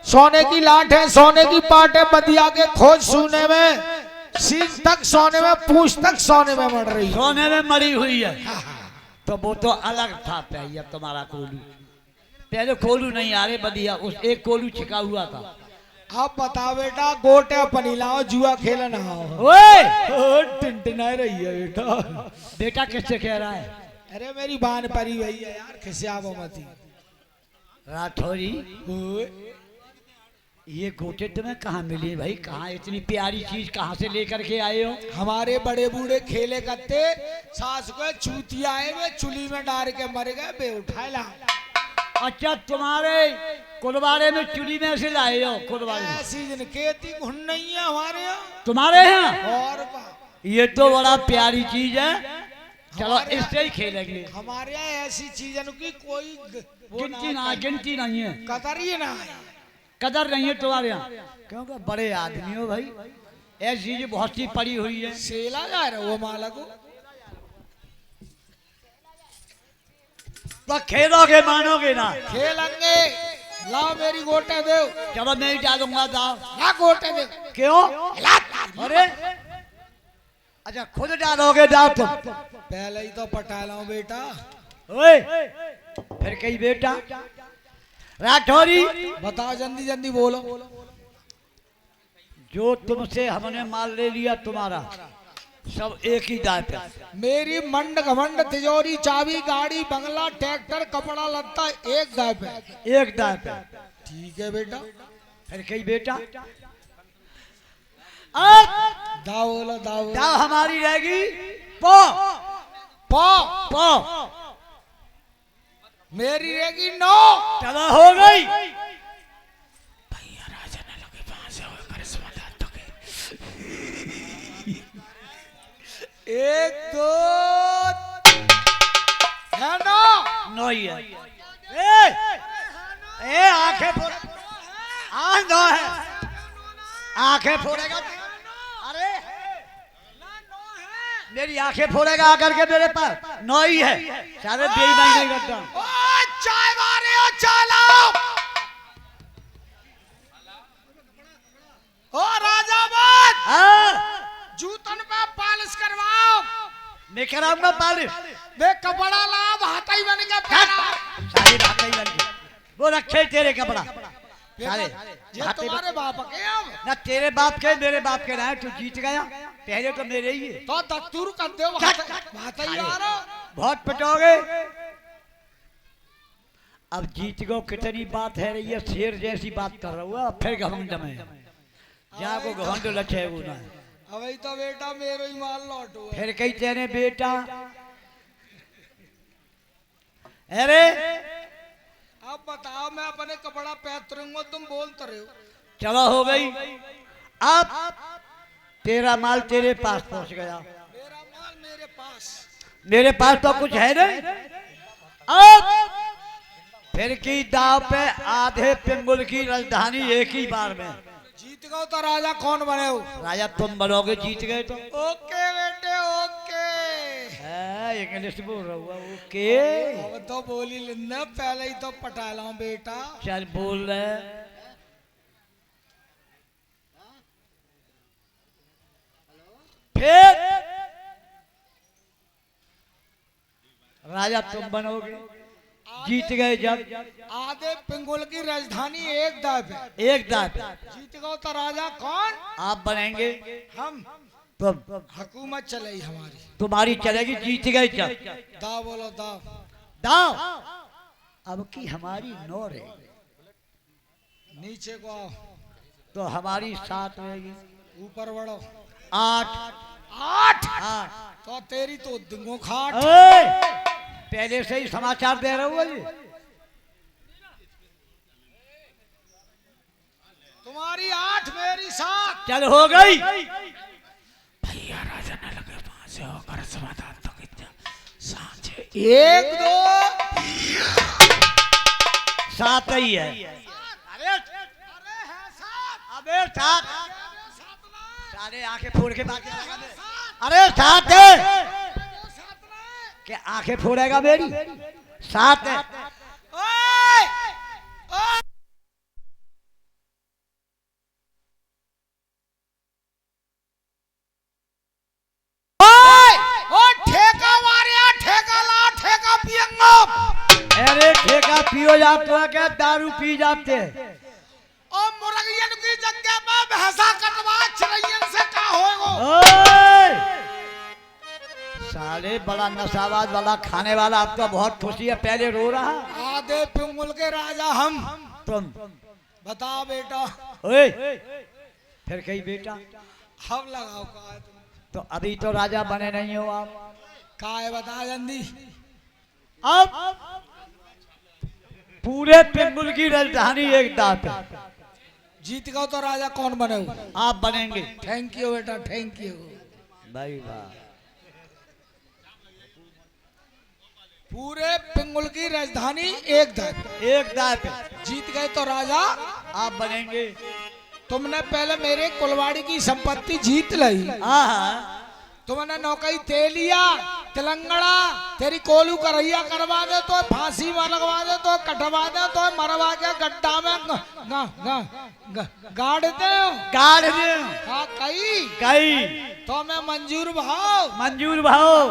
सोने की लाट है, सोने की पाट है, बदिया के खोज सोने में, सींग तक सोने में, पूंछ तक सोने में मर रही है। सोने में मरी हुई है। तो वो तो अलग था पहले तुम्हारा कोलू। पहले कोलू नहीं आ रहे बदिया, उस एक कोलू छिका हुआ था। अब बता बेटा, गोटे पनीलाओ जुआ खेलना टिनटिना रही है बेटा। बेटा किससे कह रहा है? अरे मेरी बान परी हुई है यार, खिसियाबो मती। राठौरी ये गोटे तुम्हें कहाँ मिली भाई? कहाँ इतनी प्यारी चीज कहाँ से लेकर के आए हो? हमारे बड़े बूढ़े खेले करते, सास को चूतिया आए वे चुली में डाल के मर गए, बे उठाला। अच्छा, तुम्हारे कुलवाड़े में चुली में से लाए हो? कुलवाड़े में सीजन खेती घुन नहीं है हमारे यहाँ। तुम्हारे यहाँ? और ये तो बड़ा प्यारी चीज है। चलो इससे ही खेलेंगे। हमारे यहाँ ऐसी चीजों की कोई गिनती नहीं है, कदर ही ना है, कदर नहीं है तुम्हारे यहाँ। क्योंकि बड़े आदमी हो भाई, ऐसी चीज बहुत सी पड़ी हुई है। सेला जा रहे वो माला को तो खेलोगे मानोगे ना? खेलेंगे। लाओ मेरी गोटे दो। चलो मैं ही डालूंगा, दाव ना गोटे दे। क्यों? अरे अच्छा, खुद डालोगे दाव तुम? पहले ही तो पटा लाऊं बेटा। ओए फिर कहीं बेटा। राठौरी बताओ, जल्दी जल्दी बोलो। जो तुमसे हमने माल ले लिया तुम्हारा सब एक ही दाव पे। मेरी मंड घमंड तिजोरी चाबी गाड़ी बंगला ट्रैक्टर कपड़ा लत्ता एक दाव पे। एक दाव पे ठीक है बेटा। फिर कहीं बेटा। दाव बोलो, दाव बोलो। दाव हमारी रहेगी पो पो पो। मेरी रहेगी नो। चलो हो गई। भैया राजा ने लगे वहां से होकर समाधान तो एक दो है नो। नो ही है। ए आंखें फोड़, नो है। आंखें फोड़ेगा? अरे मेरी आंखें फोड़ेगा आकर के मेरे पास? नो ही है। सारे बेईमानी नहीं करता। चाय मारे हो, चाय लाओ। ओ राजा बात, जूतन पे पालिश करवाओ। मैं कराऊंगा पालिश। वे कपड़ा लाओ, हाथा ही बन गया प्यारा। सारे हाथ ही बन गए। वो रखे तेरे कपड़ा सारे। ये तुम्हारे बाप के अब ना तेरे बाप के मेरे बाप के ना। तू जीत गया, पहले तो मेरे ही है। तो दस्तूर कर दो, हाथा ही आ रहा। बहुत पिटोगे। अब जीत गो, कितनी बात है रही है, शेर जैसी बात कर रहा हूँ। फिर घमंड में जहाँ को घमंड लचे वो ना। अभी तो बेटा मेरो ही माल लौटो। फिर कही तेरे बेटा। अरे अब बताओ, मैं अपने कपड़ा पहनूंगा, तुम बोलते रहे हो। चलो हो गई। अब तेरा माल तेरे पास पहुंच गया। मेरा माल मेरे पास। मेरे पास तो कुछ है नहीं। अब फिर की दाव पे आधे पिंगुल की राजधानी एक ही बार में। जीत गए तो राजा कौन बने हो? राजा तुम बनोगे, जीत गए तो। ओके बेटे ओके। इंग्लिश बोल रहा हुआ ओके। अब तो बोली लेना, पहले ही तो पटा लाऊं बेटा। चल बोल रहे। फिर राजा तुम बनोगे, जीत गए जब। आधे पिंगुल की राजधानी एक दाव पे। एक दाव पे जीत गए तो राजा कौन? आप बनेंगे। हम। तुम हुकूमत चलेगी हमारी। तुम्हारी चलेगी, जीत गए जब। दाव बोलो, दाव। दाव अब की हमारी 9 रहेगी। नीचे को आओ। तो हमारी 7 रहेगी। ऊपर बढ़ो। 8 8 8। तो तेरी तो दिंगो खाट। पहले से ही समाचार दे रहा हूँ। तुम्हारी 8 मेरी 7। चल हो गई। भैया राजा ने लगे वहां से होकर समाधान तो कितना सांचे। 1 2 7 ही है। अरे है 7। अबे 7। सारे आंखें फोड़ के बात। अरे 7 है। क्या आंखें फोड़ेगा मेरी? 7 है। ओए! ओए! का पियो जाते हो क्या दारू पी जाते हैं? और मुर्गियन की जगह पे भैंसा कटवा चिड़ैयन से का होएगो? ओए! साले बड़ा नशाबाज वाला खाने वाला, अब तो बहुत खुशी है, पहले रो रहा। आधे पिंगुल के राजा हम। तुम बताओ बेटा। ओए फिर कही बेटा हम लगाओ का है तुम? तो अभी तो राजा बने नहीं हो आप। का है बता जल्दी। अब पूरे पिंगुल की राजधानी एक दांत है। जीत गए तो राजा कौन बने? आप बनेंगे। थैंक यू बेटा, थैंक यू भाई वाह। पूरे पिंगुल की राजधानी एक दांत। एक दांत है। जीत गए तो राजा आप बनेंगे। तुमने पहले मेरे कुलवाड़ी की संपत्ति जीत ली। हाँ तुमने नौकरी ते लिया, तेलंगाना तेरी कोलू करैया करवा दे तो, फांसी में लगवा दे तो, कटवा दे तो, मरवा के गड्ढा में गाड़ दे। गाड़ दे। हाँ कई कई तो मैं मंजूर भाव। मंजूर भाव।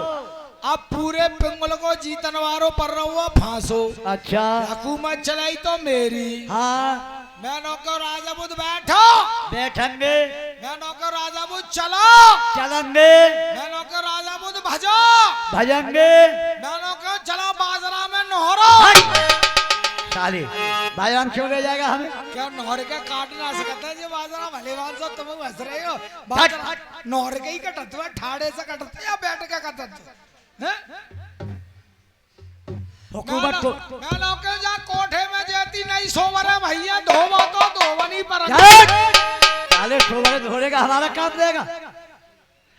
अब पूरे पिंगल को जीतन वारो पर रहुआ फांसो। अच्छा हुकूमत चलाई तो मेरी। हाँ मैं नौकर राजा बुद्ध बैठो। बैठेंगे। मैं नौकर राजा बुद्ध चलो। चलेंगे। मैं नौकर राजा बुद्ध भजो। भजेंगे। मैं नौकर चलो बाजरा में नोहरो। साले बाजार क्यों ले जाएगा हमें? क्या नोहर के काटना सकता है? जी बाजरा भले बाल सो तुम हंस रहे हो। बाजरा नोहर के ही कटत हुआ, ठाड़े से कटत या बैठ के कटत है? हुकूमत को मैं नौकर जा कोठे में जेती नहीं सोवर है भैया, धोवा तो धोवनी पर। साले सोवर धोने का हमारा काम देगा?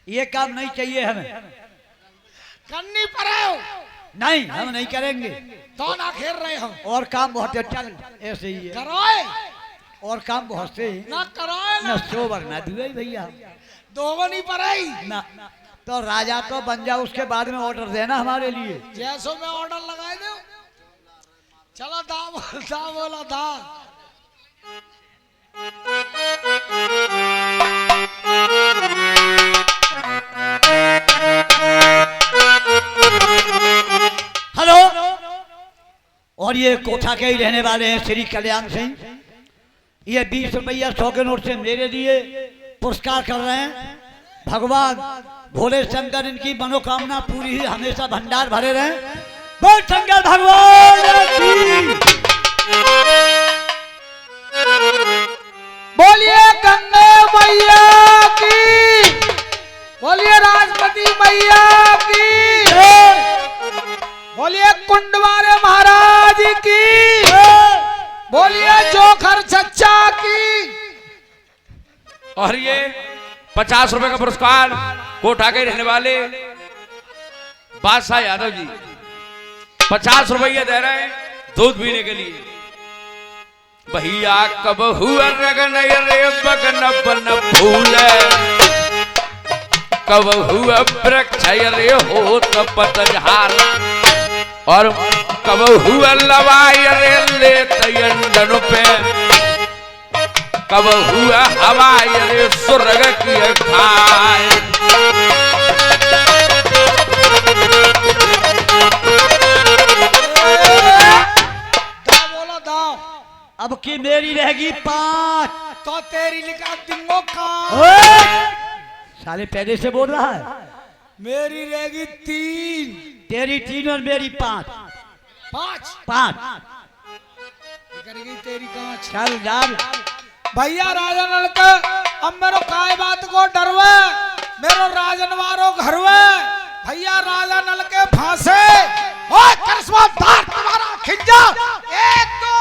ये काम नहीं चाहिए हमें। करनी पड़े। नहीं हम नहीं करेंगे। तो ना खेल रहे हो। और काम बहुत अच्छा ऐसे ही है। कराए और काम बहुत से ही ना कराए न सोवर ना दुए भैया। धोवनी पड़े ना तो राजा तो बन जाओ, उसके बाद में ऑर्डर देना हमारे लिए। जैसो में ऑर्डर लगाए दो। चलो दा बोला दा। हेलो। और ये कोठा के ही रहने वाले हैं श्री कल्याण सिंह। ये 20 रुपया 100 के नोट से मेरे लिए पुरस्कार कर रहे हैं। भगवान भोले शंकर इनकी मनोकामना पूरी ही हमेशा भंडार भरे रहे। बोल शंकर भगवान की। बोलिए गंगे मैया की। बोलिए राजपति मैया की। बोलिए कुंडवारे महाराज की। बोलिए जोखर चच्चा की। और ये 50 रुपए का पुरस्कार कोठा के रहने वाले बादशाह यादव जी 50 रुपये दे रहे हैं दूध पीने के लिए। भैया कब हुआ रगन रे बगन बन फूल, कब हुआ वृक्ष रे हो तो पतझार, और कब हुआ लवाई रे ले तयंडन पे, कब हुआ हवाई रे स्वर्ग की खाए। बोला दा। अब की मेरी रहेगी 5। तो तेरी लिखा दिंगो का। साले पहले से बोल रहा है। मेरी रहेगी 3। तेरी 3 और मेरी 5। 5 करेगी तेरी 5। चल यार। भैया राजन नल का अब मेरो काय बात को डरवे, मेरो राजन वारो घरवे। भैया राजा नल के फांसे ओए करिश्मा दार तुम्हारा खिंजा। 1 2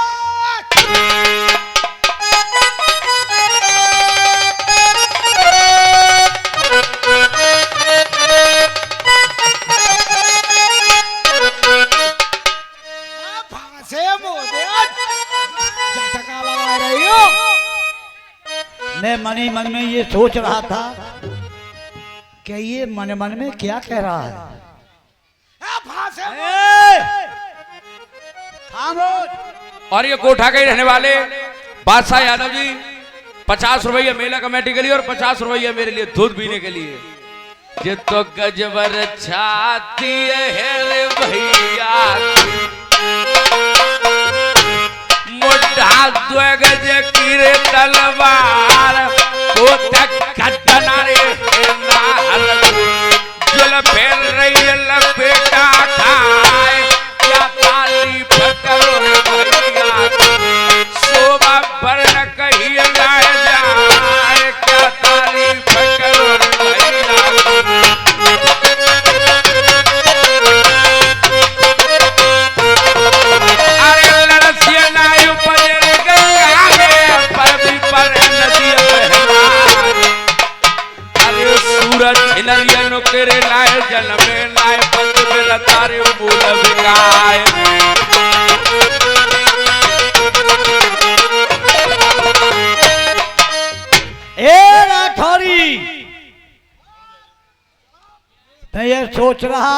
फांसे मोदे झटका लगा रही हो। मैं मन ही मन में ये सोच रहा था कि ये मन मन में क्या कह रहा है। और ये कोठा के रहने वाले बादशाह यादव जी 50 रुपये मेला कमेटी के लिए और 50 रुपये मेरे लिए दूध पीने के लिए। ये तो गजबर छाती है रे भैया। गज की रे तलवार तो तक रे जुल फैल रही है लपेटा खाए क्या तारीफ करो रे भैया शोभा वर्ण कही लाए जाए क्या तारीफ करो रे भैया अरे लड़सिया नायु पर गंगा में पर भी पर नदी बहना अरे सूरज छिलरिया नुकरे लाए जल में लाए पंच में रतारे मूल विकाय ए राठौरी मैं ये सोच रहा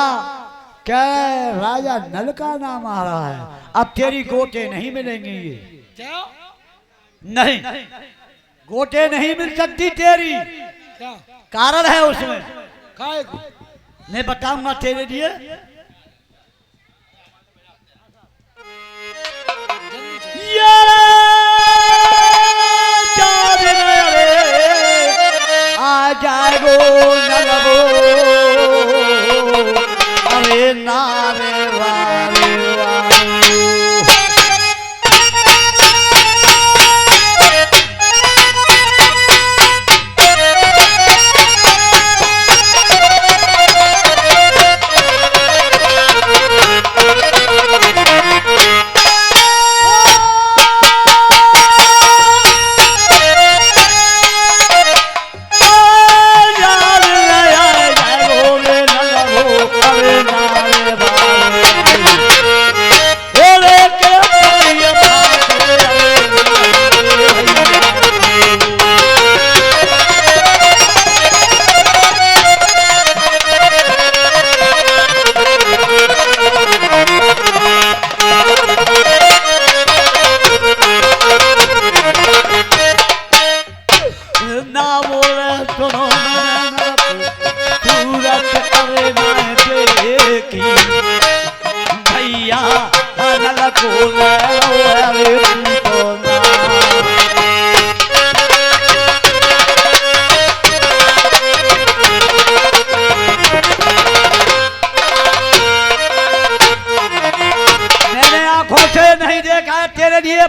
क्या राजा नल का नाम आ रहा है, अब तेरी गोटे नहीं मिलेंगी ये। क्या नहीं, गोटे नहीं मिल सकती तेरी, क्या कारण है उसमें, काय को मैं बताऊंगा तेरे लिए। आ जाएगो नलबो अरे नारे वारे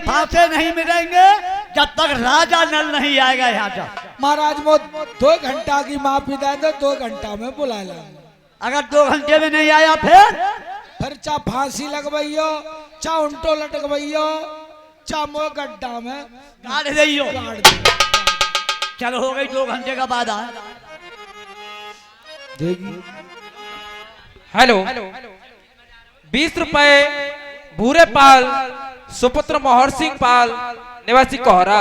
फांसे नहीं मिलेंगे जब तक राजा नल नहीं आएगा यहाँ तक। महाराज वो 2 घंटा की माफी दे दो, 2 घंटा में बुला ला। अगर 2 घंटे में नहीं आया फिर चा फांसी लगवाइयो, चा उल्टो लटकवाइयो, चा मो गड्ढा में गाड़ दियो। चलो हो गई 2 घंटे का बाद आए। हेलो 20 रुपए भूरे पाल सुपुत्र मोहर सिंह पाल निवासी कोहरा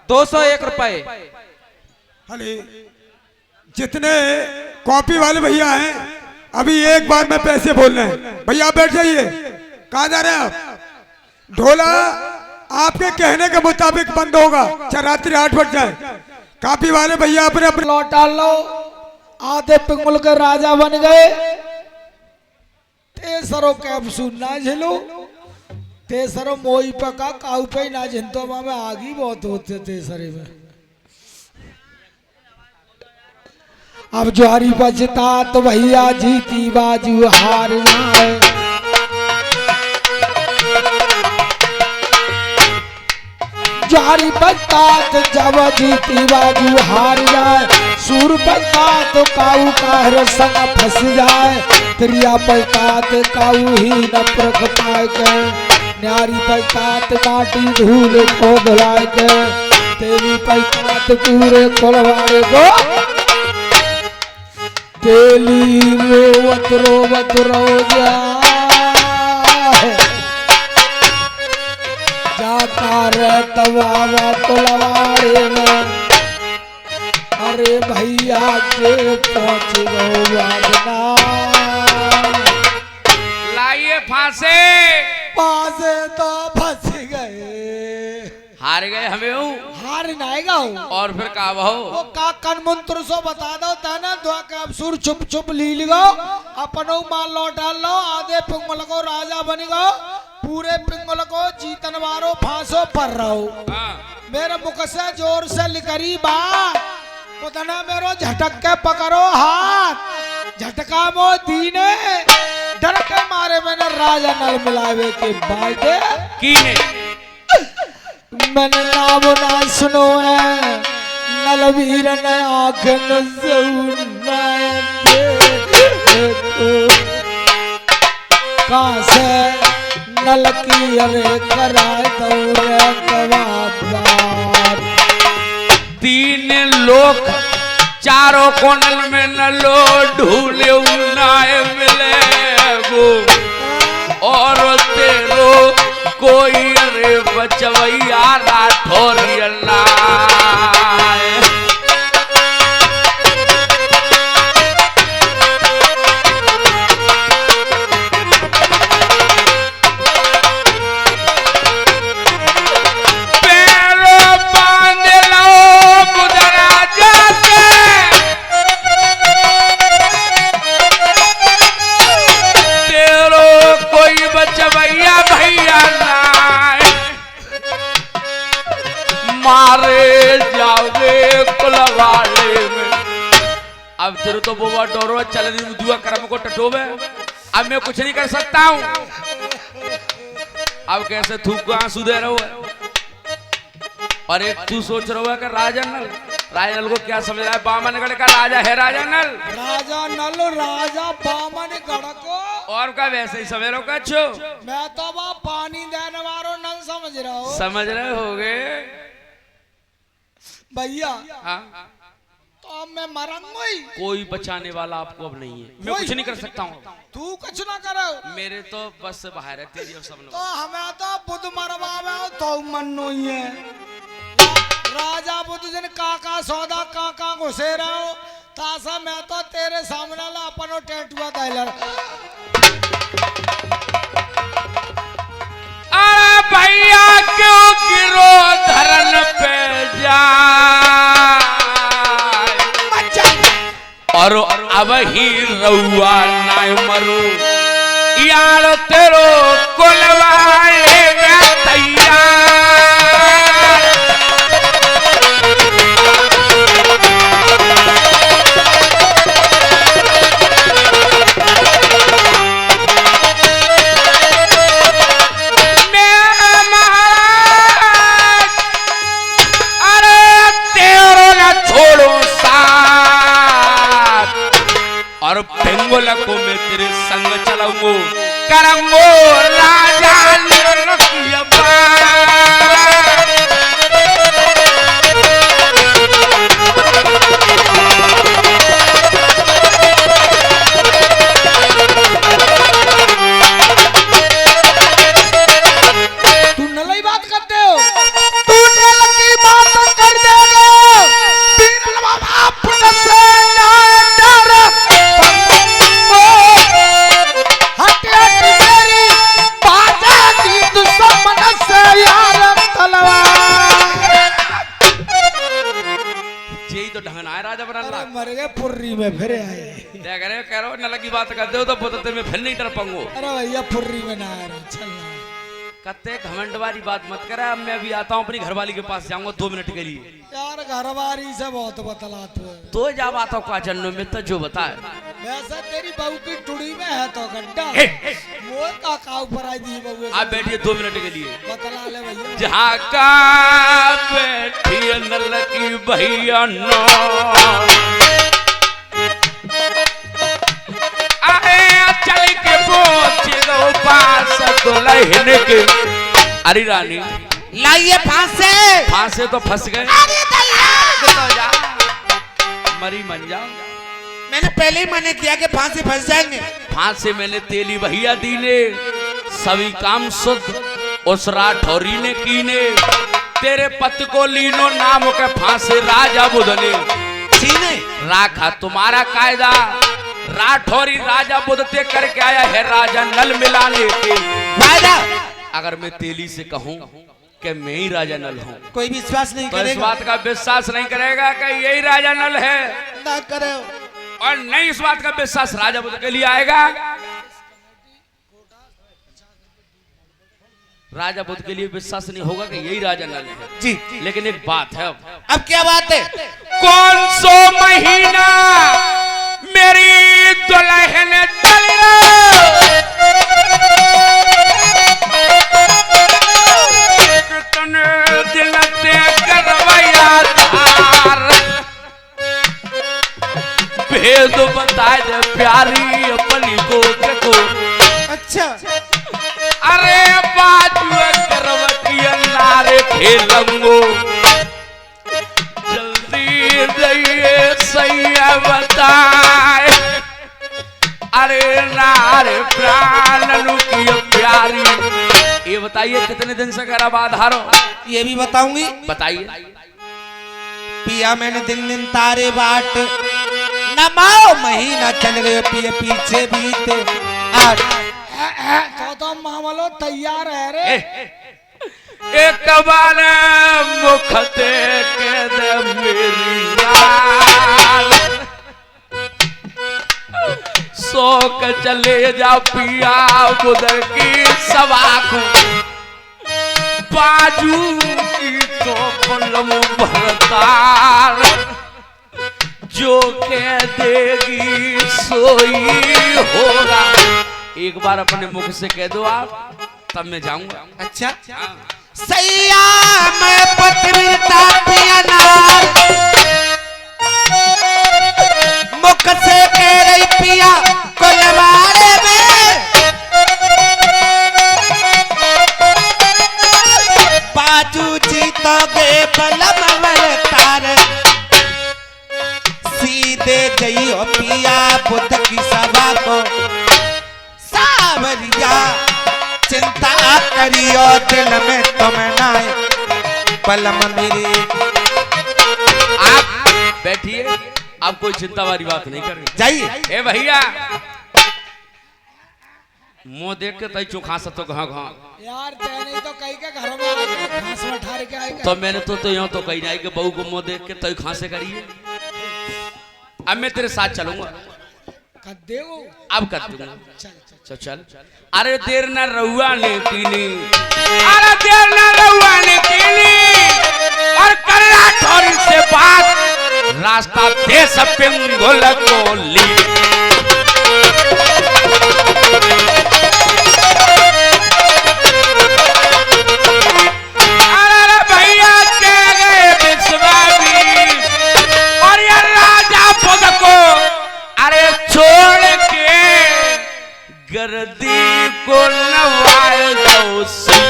201 रुपए। हले जितने कॉपी वाले भैया हैं अभी एक बार में पैसे बोल रहे हैं। भैया आप बैठ जाइए। कहाँ जा रहे हैं आप? ढोला आपके कहने के मुताबिक बंद होगा चाहे रात्रि 8 बज जाए। कॉपी वाले भैया अपने अपने लौटा लो। आधे पिंगुल के राजा बन गए। तेसरो कैब सुनना झेलो, तेसरो मोई पका काऊ पे ना जिंतो में आगी बहुत होते तेसरे में। अब ज्वारी बजता तो भैया जीती बाजू हार जाए। ज्वारी बजता तो जब जीती बाजू हार जाए। सूर बजता तो काऊ का संग फंस जाए। त्रिया बजता तो काऊ ही न प्रख पाए के। न्यारी बजता तो माटी धूल को धुलाए के। तेरी बजता तो पूरे कोलवाड़े को तेली रोवत रोवत रो जाकर तवावा कोलवाड़े में। अरे भैया के पहुंच गो वादना। लाइए फांसे। फांसे तो फंस गए। हार गए हमें हार नाएगा और फिर का बहु वो का कन मंत्र सो बता दो तना दुआ के अब सुर चुप चुप ली लिगो अपनो माल लौटा लो। आधे पिंगल को राजा बन गो। पूरे पिंगल को जीतन वारो फांसो पर रहो। हाँ। मेरे मुख से जोर से लिखरी बात उतना मेरो झटक के पकड़ो हाथ झटका मो दीने डर के मारे मैंने राजा नल मिलावे के बायदे कीने मैंने नाम ना सुनो है नलवीर ने आंखन कहाँ से नल की अरे कराए दौरे कबाब तीन लोग चारों कोनल में नलो ढूले उनाए मिले गो और तेरो कोई अरे बचवैया राठौरी अल्लाह मारे जाओगे कुलवाले में। अब तेरे तो बोबा डोरो चल रही दुआ कर्म को टटोवे अब मैं कुछ नहीं कर सकता हूँ। अब कैसे थूक को आंसू दे रहा हूँ और एक तू सोच रहा है कि राजा नल को क्या समझ रहा है बामनगढ़ का राजा है राजा नल राजा बामनगढ़ को और का वैसे ही समझ रहा कच्छो मैं तो वह पानी देने वालों नल समझ रहा हूँ समझ रहे होगे भैया। हाँ? तो अब मैं मरूंगा ही कोई बचाने वाला आपको अब नहीं है मैं कुछ नहीं कर सकता हूँ तू कुछ ना करो मेरे तो बस से बाहर है तेरी और सब लोग तो हमें तो बुद्ध मरवावे तो मन्नो ही है राजा बुद्ध जिन काका सौदा काका घुसे रहो तासा मैं तो तेरे सामने ला अपनो टेटुआ दाइलर अरे भैया क्यों गिरो धरन पे जा और अब ही रउआ ना मरो यार तेरो कुलवाए तैयार पिंगल को मैं तेरे संग चलाऊंगो करंगो राजा तू नल ही बात करते हो तू नल की बात कर देगा पीरल बाबा पुलिस से ना डर तो ढंगना है राजा बना मर गए फुर्री में फिर आए क्या करे कह रहा नल की बात कर दो तो बोलते मैं फिर नहीं डर पाऊंगा अरे भैया फुर्री में ना आ रहा चलना कत्ते घमंड वाली बात मत करा अब मैं अभी आता हूँ अपनी घरवाली के पास जाऊंगा 2 मिनट के लिए यार घरवारी से बहुत बतलाते हो तो जब आता हूँ जन्म में तो जो बताए वैसे तेरी बहू की टुड़ी में है तो गड्ढा वो काका ऊपर आई दी बहू आप बैठिए 2 मिनट के लिए बतला ले भैया जहाँ का बैठी नल की भैया नो चल के पहुंचे दो पास दुल्हन के अरे रानी लाइए फांसे फांसे तो फंस गए मरी मन जाओ मैंने पहले ही मना किया कि फांसी फंस जाएंगे फांसे मैंने तेली भैया दी ने सभी काम शुद्ध उस राठौरी ने कीने तेरे पति को लीनो नाम के फांसे राजा बुध ने सीने राखा तुम्हारा कायदा राठौरी राजा बुध ते करके आया है राजा नल मिलाने के फायदा अगर मैं तेली से कहूं कि मैं ही राजा नल हूं कोई विश्वास नहीं तो इस करेगा बात का विश्वास नहीं करेगा कि यही राजा नल है ना करे और नहीं इस बात का विश्वास राजा बुध के लिए आएगा राजा बुद्ध के लिए विश्वास नहीं होगा कि यही राजा नल है। जी लेकिन एक बात है, अब क्या बात है? कौन सो महीना मेरी दुल्हन चल कितने दिल से करवैया धार भेद बताए दे प्यारी अपनी को। अच्छा अरे बाजू करवटिया नारे खेलंगो जल्दी दइए सैया बताए। अरे नारे प्राण की प्यारी, ये बताइए कितने दिन से घर आबाद हारो? ये भी बताऊंगी। बताइए। पिया मैंने दिन दिन तारे बाट नमाओ महीना चल गए पिए पीछे बीते आठ। तो मामलो तैयार है रे। एक बार मुख देख दे मेरी लाल, शोक चले जा पिया बुदर की सभा को, बाजू की तो पलम भरतार, जो कह देगी सोई होगा। एक बार अपने मुख से कह दो आप, तब मैं जाऊंगा। अच्छा सैया मैं पतिव्रता पिया नार, मुख से कह रही पिया कुलवाड़े में, बाजू जीतोगे बलम अवतार, सीधे जइयो पिया बुद्ध की सभा को, सावरिया चिंता करियो दिल में तुम नाए पलम मेरे। आप बैठिए, आप कोई चिंता वाली बात नहीं करें। जाइए। ए भैया, मुंह देख के तई चुखा तो कहाँ यार ते नहीं तो कई के घरों में आके घास में ठार के आएगा। तो मैंने तो यूं तो कही नहीं कि बहू को मुंह देख के तई खांसे करिए। अब मैं तेरे साथ चलूंगा। कर देगो? अब कर दूंगा। चल चल। अरे देर न रहुआ ने कीनी, अरे देर न रहुआ ने कीनी, और कल्ला थोड़ी से बात रास्ता दे सब पिंगुल को ली। अरे भैया के गए विश्वामी, और ये राजा बुद्ध को अरे छोड़ के गर्दी को नवाल दो सी।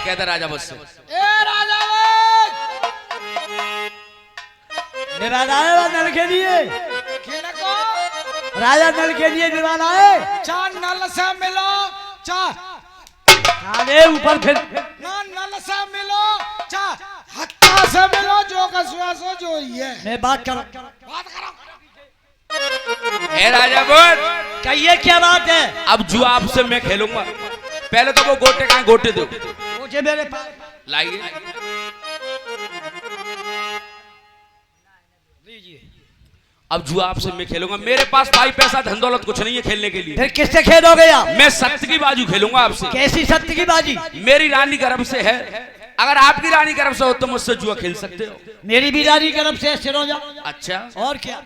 कहते राजा बस ए राजा निवाला है नल के लिए, खेने को राजा नल के लिए निवाला है। चा नल से मिलो, चा अरे ऊपर फिर ना नल से मिलो, चा हत्ता से मिलो, जो का सुहासो जो ही है। मैं बात कर, बात करो। ए राजा बोल, कहिए क्या बात है? अब जो आपसे मैं खेलूंगा, पहले तो वो गोटे कहाँ गोटे दो मुझे मेरे पास लाइए। अब जो आपसे मैं खेलूंगा, मेरे पास भाई पैसा धन दौलत कुछ नहीं है खेलने के लिए। फिर किससे खेलोगे आप? मैं सत्य की बाजू खेलूंगा आपसे। कैसी सत्य की बाजी? मेरी रानी गर्भ से है, अगर आपकी रानी गर्भ से हो तो मुझसे जुआ खेल सकते हो। मेरी भी रानी गर्भ से सिरोजा। अच्छा, और क्या?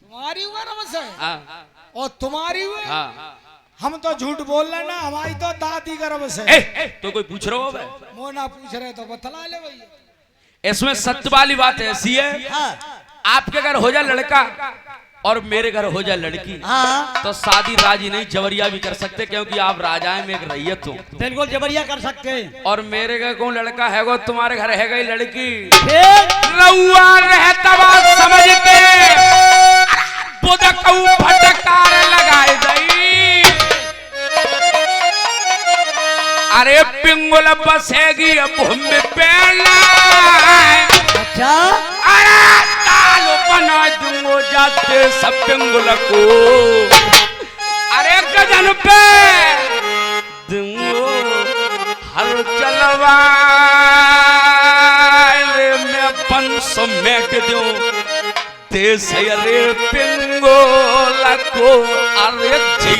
तुम्हारी हुआ ना बस है, हाँ और तुम्हारी हुई। हाँ। हम तो झूठ बोल रहे ना, हमारी तो दादी गर्भ से। तो कोई पूछ रहा हो भाई? वो ना पूछ रहे तो बतला ले भैया। इसमें सत्य वाली बात ऐसी है, हाँ आपके घर हो जाए लड़का और मेरे घर हो जाए लड़की, हाँ तो शादी राजी नहीं जबरिया भी कर सकते, क्योंकि आप राजा हैं, मैं एक रैयत हूँ। बिल्कुल जबरिया कर सकते हैं। और मेरे घर कौन लड़का है वो, तुम्हारे घर है गई लड़की। फिर रउआ रहता बात समझ के बुद्ध को फटकार लगाए गई। अरे पिंगुल बसेगी भूमि पे अच्छा अरे ताल बना दूंगो जाते सब पिंगुल को। अरे गजन पे दूंगो हर चलवा ते सयरे पिंगोला को अरे जी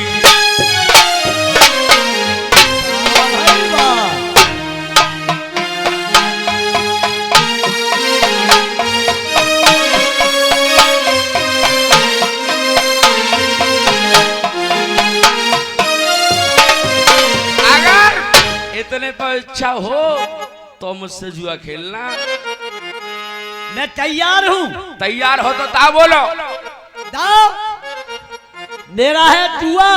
इतने पर इच्छा हो तो मुझसे जुआ खेलना। मैं तैयार हूँ। तैयार हो तो ता बोलो। दाओ मेरा है जुआ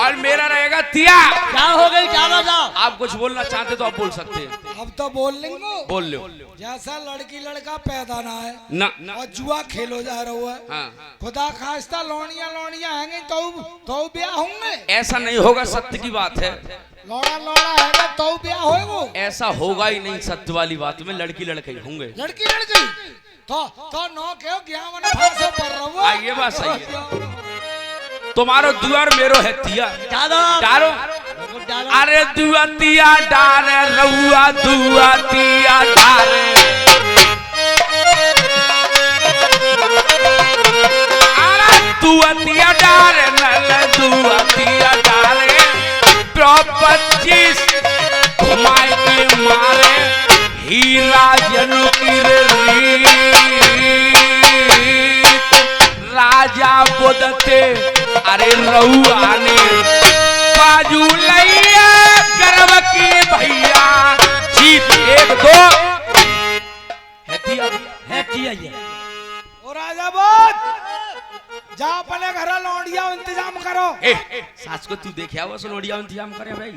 और मेरा रहेगा तिया। क्या हो गई ज्यादा जाओ। आप कुछ बोलना चाहते तो आप बोल सकते हैं। अब तो बोल लेंगे। बोल लो। जैसा लड़की लड़का पैदा ना है ना और जुआ खेलो जा रहा है। हाँ। खुदा खास्ता लौड़ियां आएंगे तो ब्याह होंगे। ऐसा नहीं होगा, सत्य की बात है। लौड़ा है तो ब्याह होएगो। ऐसा होगा ही नहीं, सत्य वाली बात में लड़की लड़के होंगे। लड़की तो नो क्यों ज्ञान फांसे पर रहो। ये बात सही है। तुम्हारो दुआर मेरो है तिया। डारो अरे दुआ तिया डारे रउआ दुआ तिया डारे। अरे दुआ तिया डारे नल दुआ तिया डारे। 25 घुमाए के मारे हीरा जनु की राजा बोदते अरे रउआ ने बाजू लैया गर्व की भैया जीत 1-2 है तिया ये। ओ राजा बोध जा अपने घर लौंडिया इंतजाम करो। सास को तू देखा वो लौंडिया इंतजाम करे भाई।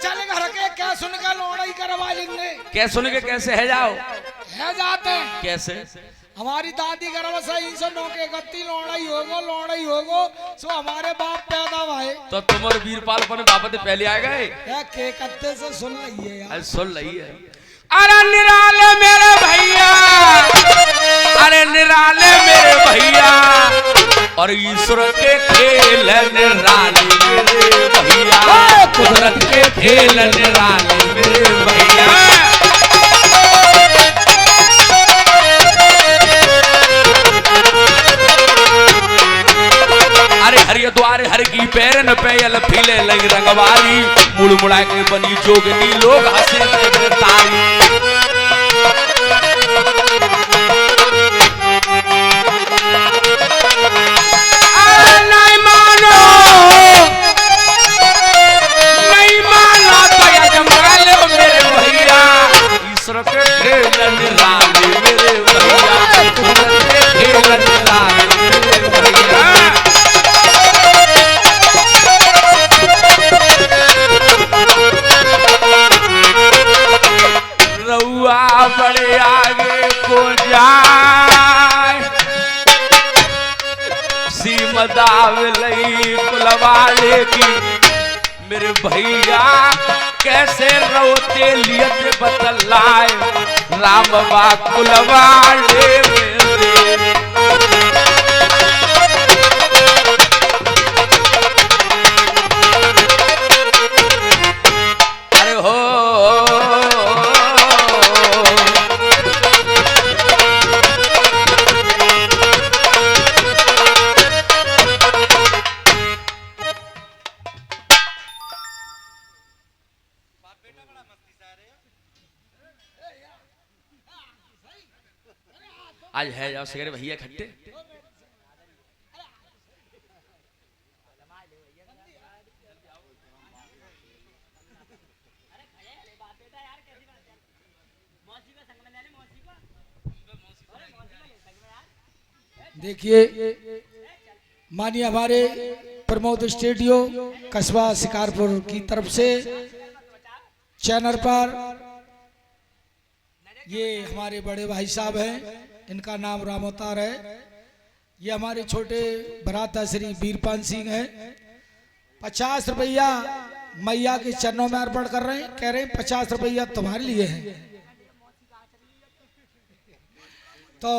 चल घर के क्या सुन के लौड़ाई करवा लेंगे। क्या सुन के कैसे है जाओ है जाते हैं। कैसे हमारी दादी गर्भ सही से नौके गत्ती लौड़ाई होगो सो हमारे बाप पैदा हुए। तो तुम और वीरपाल अपन बापते पहले आ गए। के कत्ते से सुन रही है सुन रही है। अरे निराले मेरे भैया, अरे निराले मेरे भैया और ईश्वर के खेल निराले मेरे भैया। कुदरत के खेल निराले मेरे भैया। अरे हरिद्वार हर की पैरन पैयल फीले लगी रंगवाली। मुड़ मुड़ा के बनी जोगनी लोग हंसे तारी। नहीं मानो तो यजमान मेरे भैया। ईश्वर के खेल निराले मेरे भैया। कुदरत के खेल निराले मेरे भैया। रउआ बड़े आगे को जाए सीमदाव लई कुलवाले की मेरे भैया। कैसे रोते लियत बतलाए राम बा कुलवाले मेरे। अरे हो आज है जाओ सगरे भैया खट्टे। देखिए मानिए हमारे प्रमोद स्टूडियो कस्बा शिकारपुर की तरफ से चैनल पर ये हमारे बड़े भाई साहब हैं, इनका नाम राम अवतार है। ये हमारे छोटे भ्राता श्री वीरपाल सिंह हैं। 50 रुपया मैया के चरणों में अर्पण कर रहे हैं। कह रहे हैं 50 रुपया तुम्हारे लिए है। तो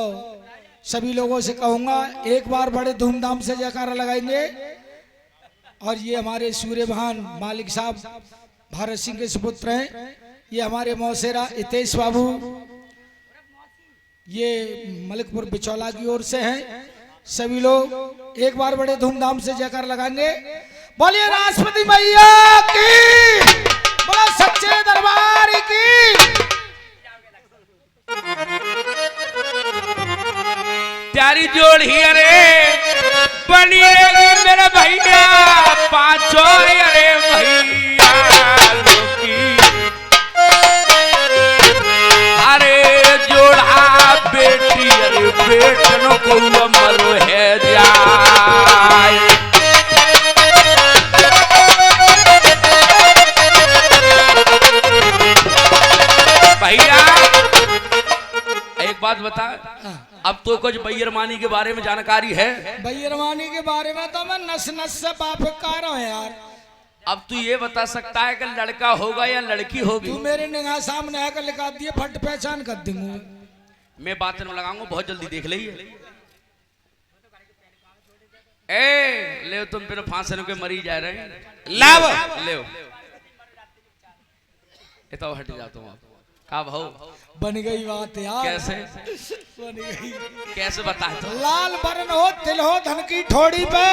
सभी लोगों से कहूंगा एक बार बड़े धूमधाम से जयकारा लगाएंगे। और ये हमारे सूर्यभान मालिक साहब भारत सिंह के सुपुत्र हैं। ये हमारे मौसेरा हितेश बाबू ये मलिकपुर बिचौला की ओर से हैं। सभी लोग एक बार बड़े धूमधाम से जयकार लगाएंगे। बोलिए राष्ट्रपति मैया की, बोलो सच्चे दरबार की। प्यारी जोड़ी अरे बनी रहेगी मेरे भैया पांचों अरे भैया लोकी। अरे जोड़ा बेटी अरे बेटन को मरो है जाए। भैया एक बात बता, अब तो कुछ बैरमानी के बारे में जानकारी है? बैरमानी के बारे में तो मैं नस नस से बाफकार हूँ यार। अब तू ये बता सकता है कि लड़का होगा या लड़की होगी? तू मेरे निगाह सामने आकर लिखा दिए, फट पहचान कर दूंगा। मैं बात में लगाऊंगा, बहुत जल्दी देख लीजिए। ए ले तुम फिर फांसने के मरी जा रहे हैं। लाव ले तो हट जाता हूँ। का भाव बन गई बात यार। कैसे बन गई, कैसे बता तो? लाल बरन हो तिल हो धन की ठोड़ी पे,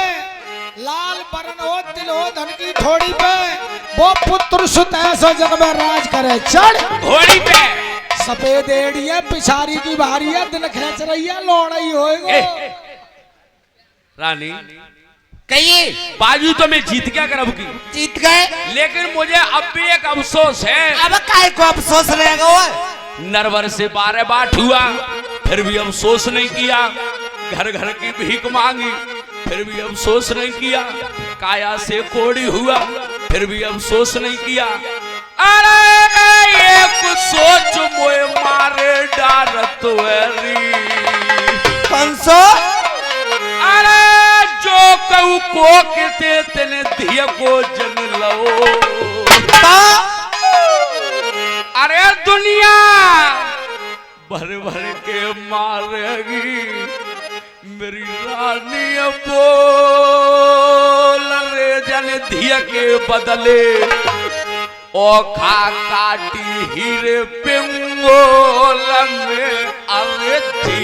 लाल बरन हो तिल हो धन की ठोड़ी पे, वो पुत्र सुत ऐसा जग में राज करे चढ़ घोड़ी पे। सफेद एड़ी है, पिछारी की भारी है, दिन खेच रही है, लौड़ाई होएगा। रानी कहिए, बाजू तो मैं जीत गया करब की, जीत गए, लेकिन मुझे अब भी एक अफसोस है। अब काय को अफसोस रहेगा वो? नरवर से 12 बात हुआ, फिर भी अफसोस नहीं किया। घर घर की भीख मांगी, फिर भी अफसोस नहीं किया। काया से कोड़ी हुआ, फिर भी अफसोस नहीं किया। अरे एक सोच मोए मारे डारत वेरी। कौन सो? अरे जो कहू को कहते तेने दिया को जन लो। अरे दुनिया भर भर के मारेगी, मेरी रानी बोल रे जन दिया के बदले ओखा काटी हीरे पिंगोल में। अरे जी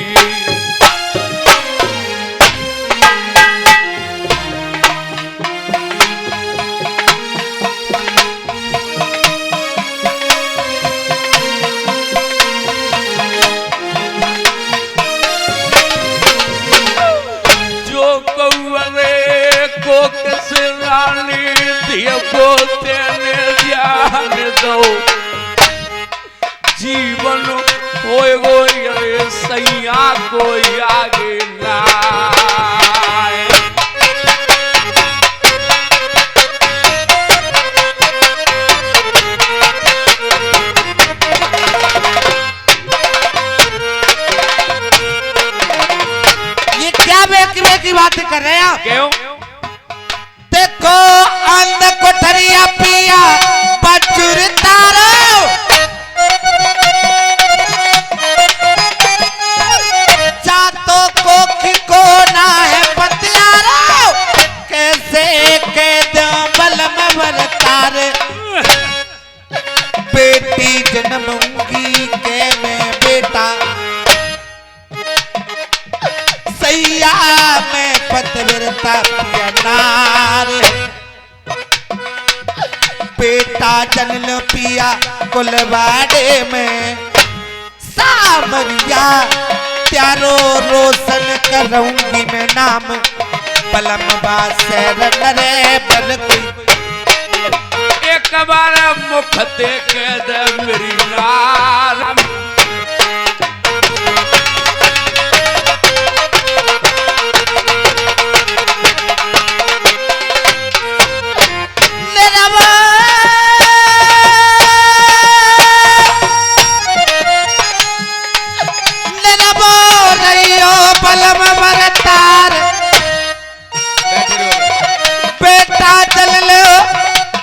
को कैसे रानी दिया को तेने ध्यान दो। जीवन होएगो ये सैया को आगे ना। ये क्या बेकी की बातें कर रहे हैं आप? क्यों? देखो अंध कोठरिया पिया बजुर तारो, जातो को खिको ना है पतियारो, कैसे के दो बलम बरतार। बेटी जन्मूंगी के मैं बेटा, सैया में पतविरता नार। बेटा जन्म पिया कुलवाड़े में, सामरिया प्यारो रोशन करूंगी मैं नाम। पलम बासर नरे बल एक बार मुख देख दे मेरी नार। बेटा चल लो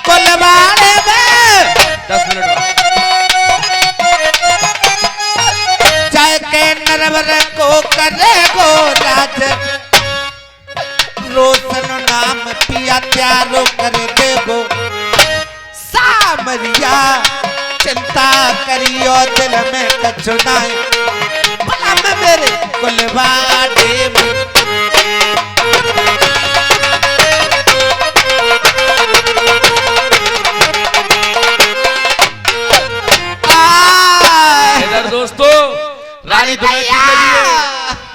कुलवाड़े में, 10 मिनट चाहे के नरवर को करे गो राज। रोशन नाम पिया प्यारो कर देगो, सामरिया चिंता करियो दिल में कछु नाई। भला में मेरे कुलवाड़े में बेटी के लिए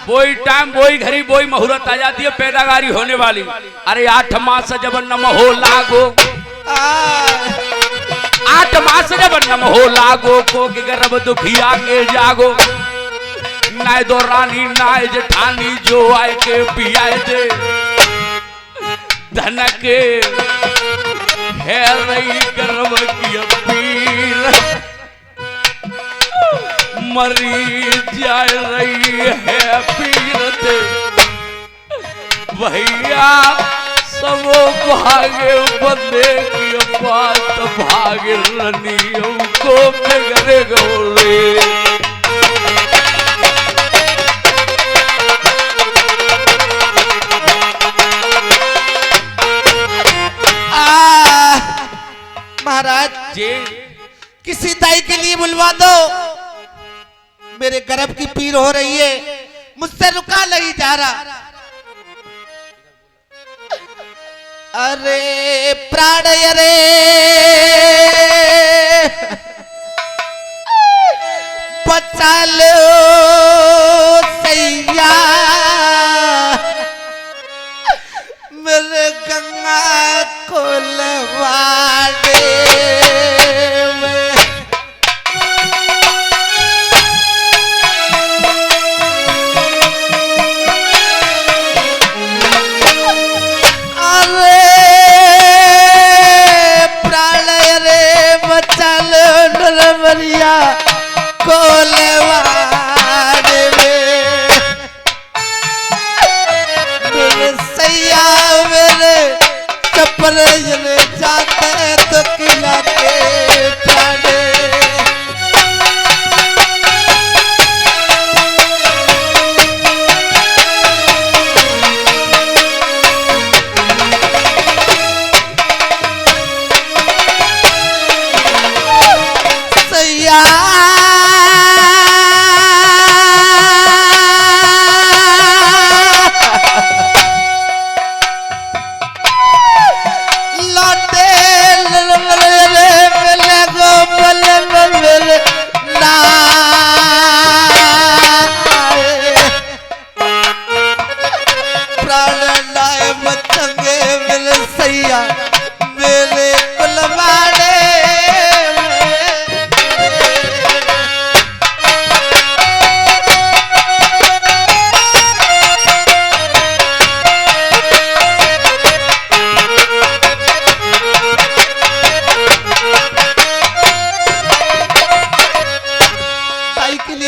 वही टाइम वही घड़ी वही मुहूर्त आ जाती है पैदावारी होने वाली। अरे 8 मास जब नम हो लागो, 8 मास जब नम हो लागो को गर्भ दुखिया के जागो, नाय दो रानी नाय जेठानी जो आए के पियाए दे धन के है रही गर्भ की पीर, मरी जा रही है पीरते भैया सब भागे बंदे की बात भागे रनियों को बिगड़े गौरे। महाराज जी किसी दाई के लिए बुलवा दो, मेरे गर्भ की पीर हो रही है, मुझसे रुका नहीं जा रहा। अरे प्राण अरे बचा लो सैया मेरे गंगा को लवा दे। मरिया कोलवाड़ में मेरे सैया मेरे चपरे जाते तो किला के प्राणे।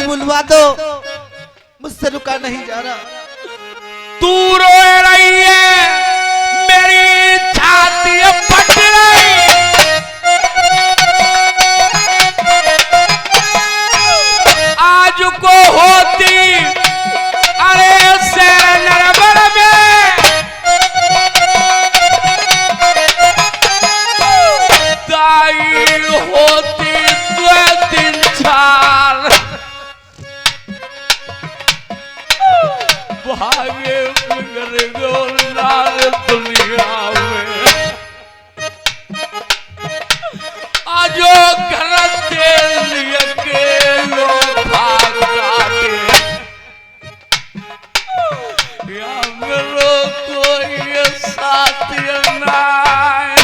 बुलवा दो, मुझसे रुका नहीं जा रहा। तू रो रही है मेरी छाती फट रही, आज को होती अरे शेर नरबर में दाई होती 2-3-4 भागे बिगड़ गो लाल दुनिया में, आजो घर तेल के लोग भाग जाते या मेरे कोई साथी नाय,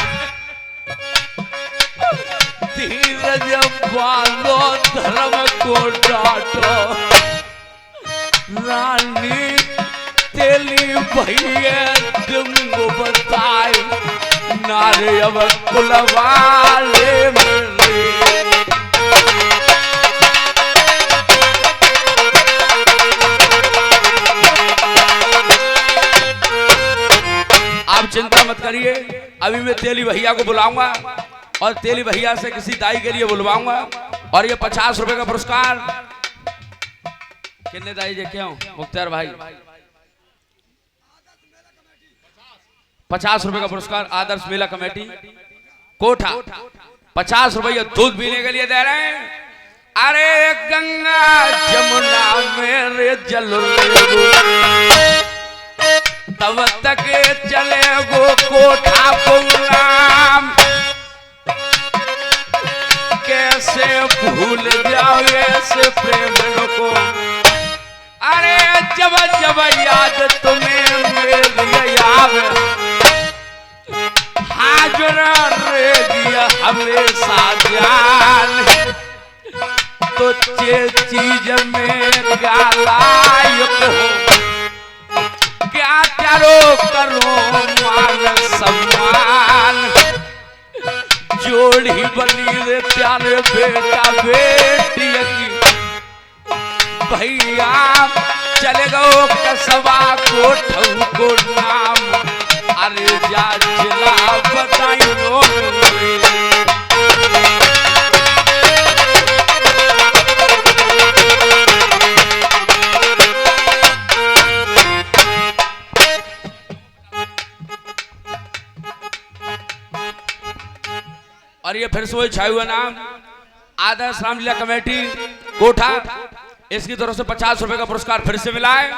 धीरज बांधो धर्म को डांटो, रानी तेली भैया तुमको बताए नारे अब कुलवाले मेरे। आप चिंता मत करिए, अभी मैं तेली भैया को बुलाऊंगा और तेली भैया से किसी दाई के लिए बुलवाऊंगा और ये 50 रुपए का पुरस्कार कितने दाई जे क्यों मुख्तार भाई 50 रुपए का पुरस्कार आदर्श मेला कमेटी कोठा 50 रुपये दूध पीने के लिए दे रहे हैं। अरे गंगा जमुना मेरे जल तब तक चले गो कोठा नाम, कैसे भूल जाओ ऐसे प्रेम को जब जब याद तुम्हें मेरी आवे हाजुर रहेगी हमेशा ध्यान तो चीज में क्या लायक हो क्या करो करो मान सम्मान जोड़ी बनी रे प्यारे बेटा बेटी की भैया चले गो कसबा कोठऊ को नाम अरे जा जिला बताई और ये फिर से वही छाया हुआ नाम आदर्श रामलीला कमेटी कोठा, इसकी तरफ से 50 रुपए का पुरस्कार फिर से मिला है।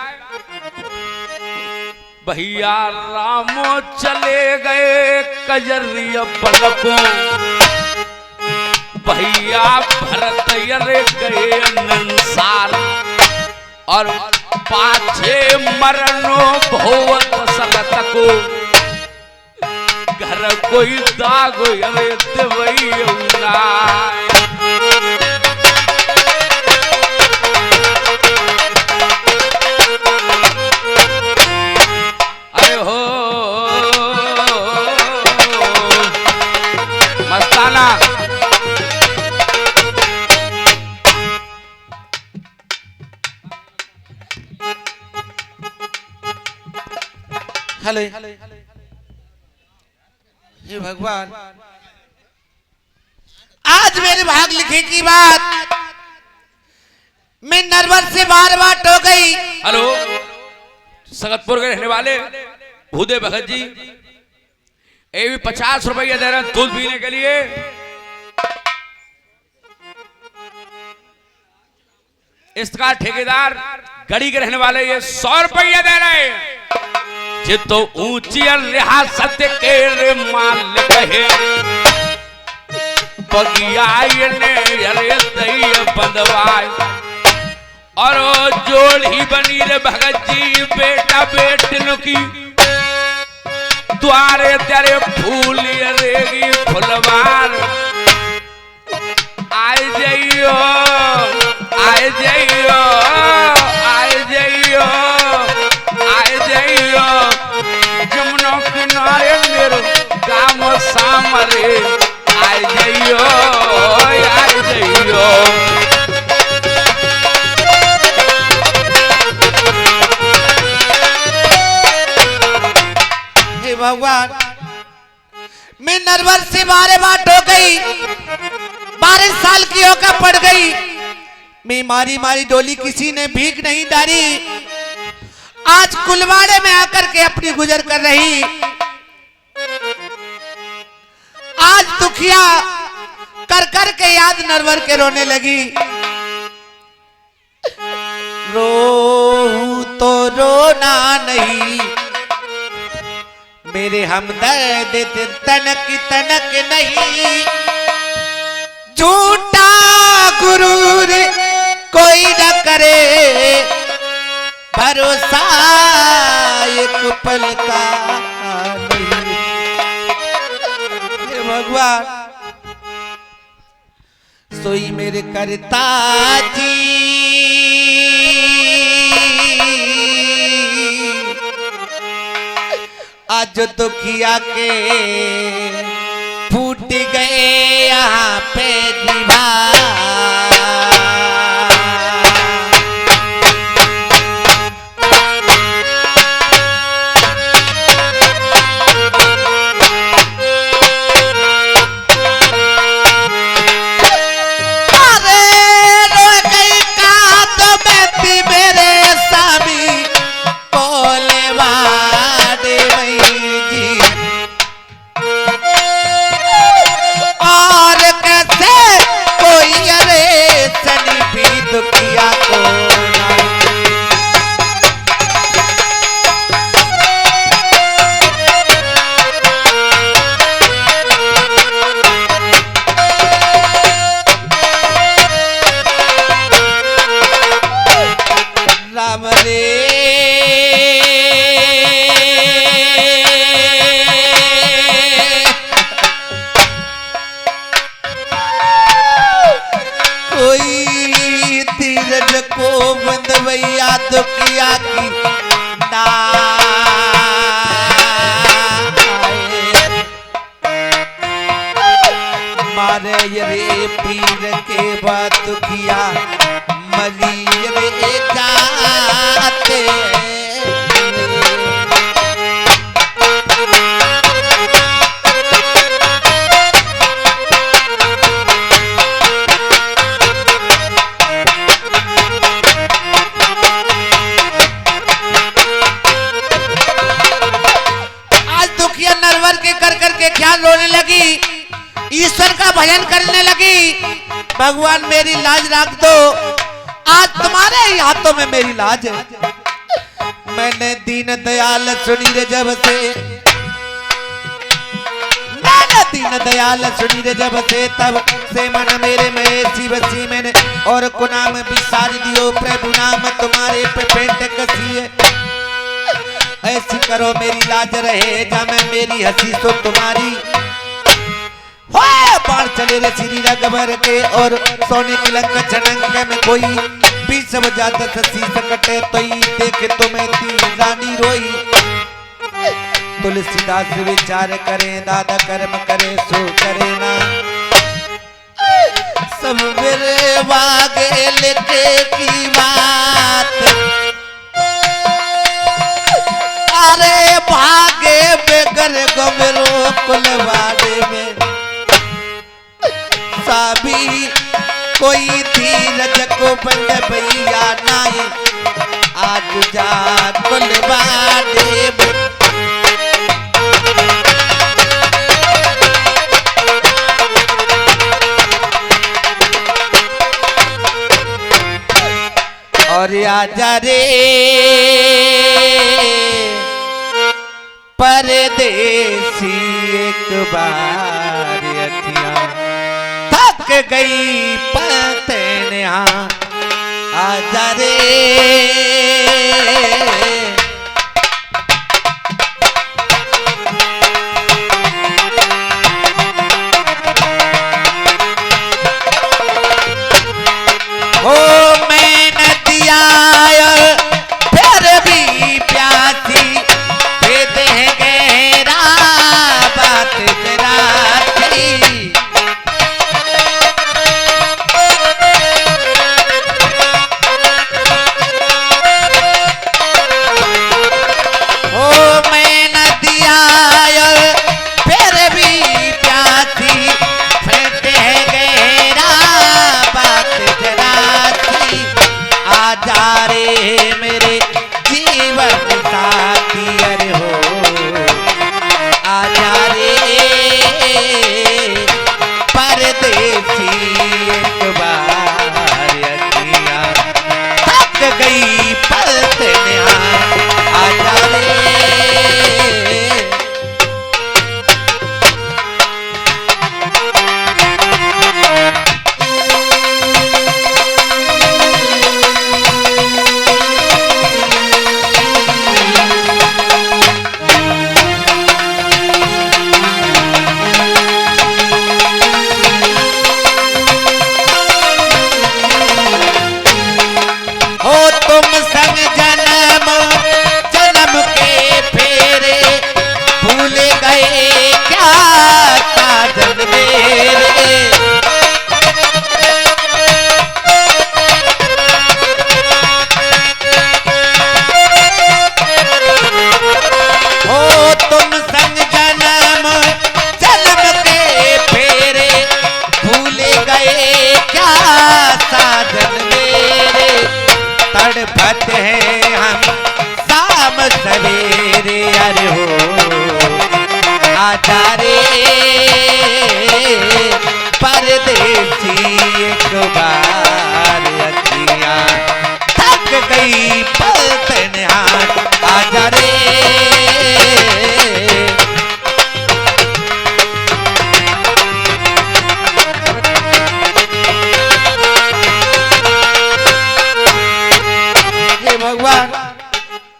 भैया रामो चले गए कजरिया पलकों भैया भरत यरे गए नंसार और पाछे मरनो भोवत सरत को घर कोई दाग अरे देवई अरे हो मस्ताना हेलो हे भगवान, आज मेरे भाग लिखे की बात मैं नरवर से बार बार हो गई। हेलो, सगतपुर के रहने वाले भूदेव भगत जी ये भी 50 रुपये दे रहे हैं दूध पीने के लिए। इसका ठेकेदार गड़ी के रहने वाले ये 100 रुपये दे रहे हैं। जे तो ऊंची रियासत के रे मालिक है बगिया ने अरे दई बंदवाए और जोड़ी बनी रे भगत जी बेटा बेटन की द्वारे तेरे फूल रेगी फुलवार आए जाइयो आए जाइयो आए जाइयो आए जाइयो जमुना किनारे मेरे गाँव सामरे आए जाइयो आए जाइयो। हे भगवान, मैं नरवर से 12 बार हो गई, 12 साल की होकर पड़ गई। मैं मारी मारी डोली किसी ने भीख नहीं डाली। आज कुलवाड़े में आकर के अपनी गुजर कर रही। आज दुखिया कर कर के याद नरवर के रोने लगी। रो तो रोना नहीं मेरे हमदर्द तनक तनक नहीं। झूठा गुरूर कोई न करे भरोसा एक पल का नहीं। हे भगवान, सोई मेरे करता जी आज दुखिया के फूट गए यहाँ पे दीवार। राम रे मैया की मारे रे पीर के बात किया मरी रे जाते ख्याल रोने लगी, ईश्वर का भजन करने लगी। भगवान मेरी लाज रख दो, आज तुम्हारे ही हाथों में मेरी लाज है। मैंने दीन दयाल सुनी रे जब से, मैंने दीन दयाल सुनी रे जब से, तब से मन मेरे में ऐसी बसी मैंने और को नाम बिसार दियो। प्रभु नाम तुम्हारे पे पेंट कसी है, ऐसी करो मेरी लाज रहे जा मैं मेरी हंसी सो तुम्हारी। बाढ़ चले रे श्री रघुवर के और सोने की लंका छनंग में कोई बीच सब जाता ससी सकटे तो ही देखे तुम्हें तीन रानी रोई। तुलसीदास विचार करे दादा कर्म करे सो करे ना, सब मेरे वागे लेके की बात। अरे भागे बेगर गमरो कुलवाड़े में साबी कोई धीरज को बंद भैया नाई आज जा कुलवाड़े में। और आजा रे परदेसी एक बार अखियां थक गई पतने आजा रे। ओ मैं नदिया फिर भी प्यासी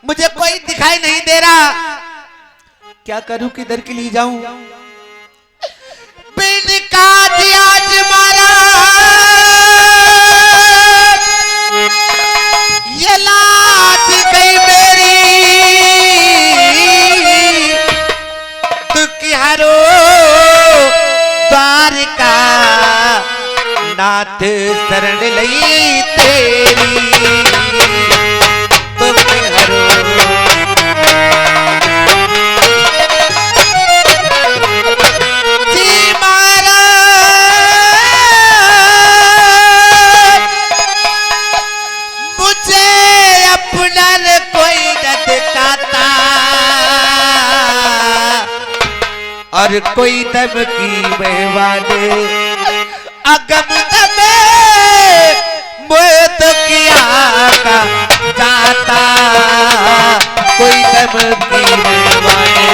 मुझे कोई दिखाई नहीं दे रहा, क्या करूं किधर के लिए जाऊं। बिन काज आज मारा ये लाज गई नाथ शरण लई तेरी दुख हरो जी महाराज मुझे अपना कोई न दिखाता और कोई दम की मेहमाने अगम दमे मुझे तो किया का जाता कोई दम की मेहमाने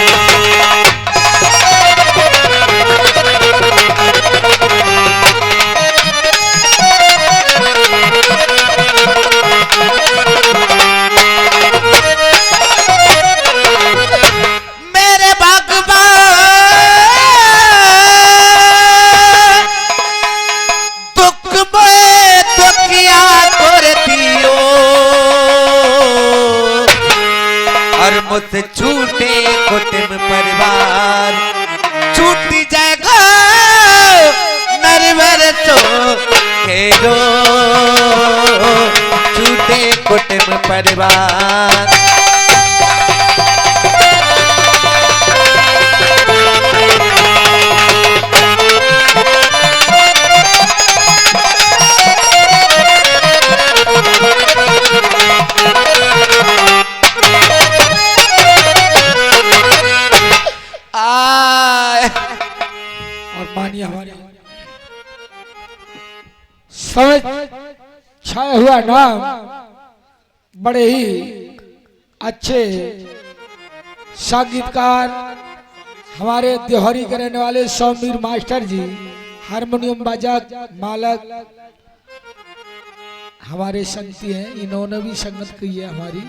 मेरे भगवान दुख में दुखिया कर दियो और मुझसे छूटे कुटुंब परिवार छूटी जाएगा नरवर तो खेलो छूटे कुटुंब परिवार और मानिए हमारे समय छाया हुआ नाम बड़े ही अच्छे संगीतकार हमारे त्योहारी के रहने वाले सौमीर मास्टर जी, हारमोनियम बाजा मालक हमारे संगती हैं, इन्होंने भी संगत की है हमारी।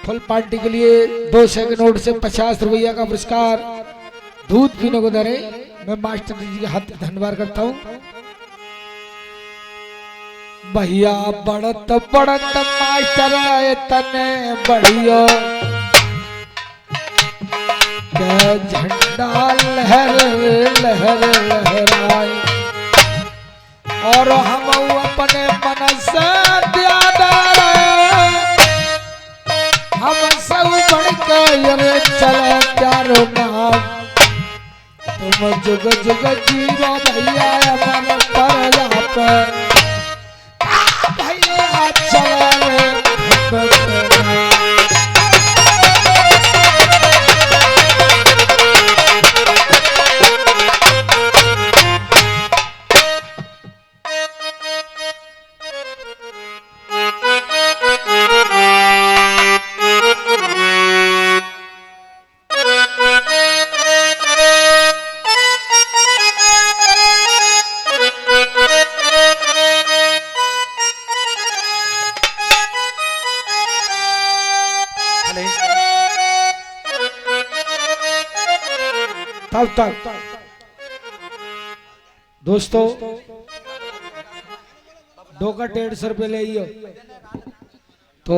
फुल पार्टी के लिए 2 सेकंड नोट से 50 रुपया का पुरस्कार दूध पीने को धरे। मैं मास्टर जी के हाथ धन्यवाद करता हूँ। भैया बढ़त बढ़त मास्टर तने बढ़ियो के झंडा लहर लहर लहराए और हम अपने मन से हम सब बढ़ के चले प्यारो नाम तुम जुग जुग जीरो भैया अमर पर भैया चले तब तक दोस्तों 2 का 150 रुपये ले तो